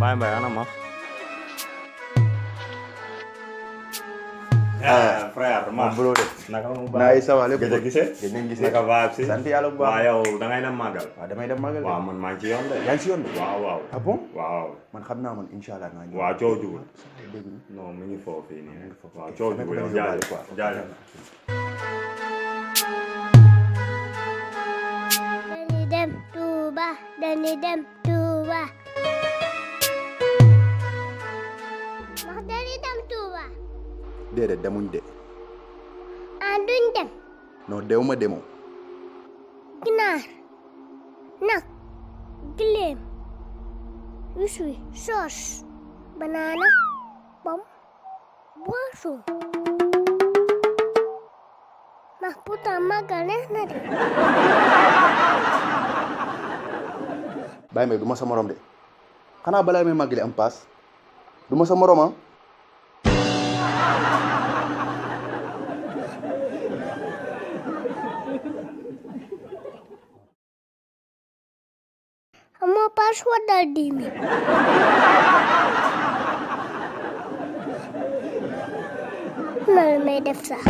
Baye Mbaye ana ma. frère ma bro de naka mu naay sa wale gëj a gisee gëj nañ gisee naka vibe si sant yàlla bu baax waaw yow da ngay dem màggal waaw damay dem magal waaw man maa ngi ci yoon de yaa ngi si yoon de waaw waaw ah bon waaw man xam naa man incha allah naa ñëw waaw coow jugul dégg nga non mi ngi foofu fii nii waaw coow jugul yow jaajëf jaajëf dañuy dem Touba dañuy dem Touba ndax dañuy dem Touba déedéet demuñ de ah duñ dem non dew ma demoo ginaar nag gileem wis soos banana pom boisson ndax pourtant magal neex na de Baye Mbaye du ma sa morom de xanaa balaa may màggali am paas du ma sa morom ah amoo passeport dal 10 000 loolu may def sax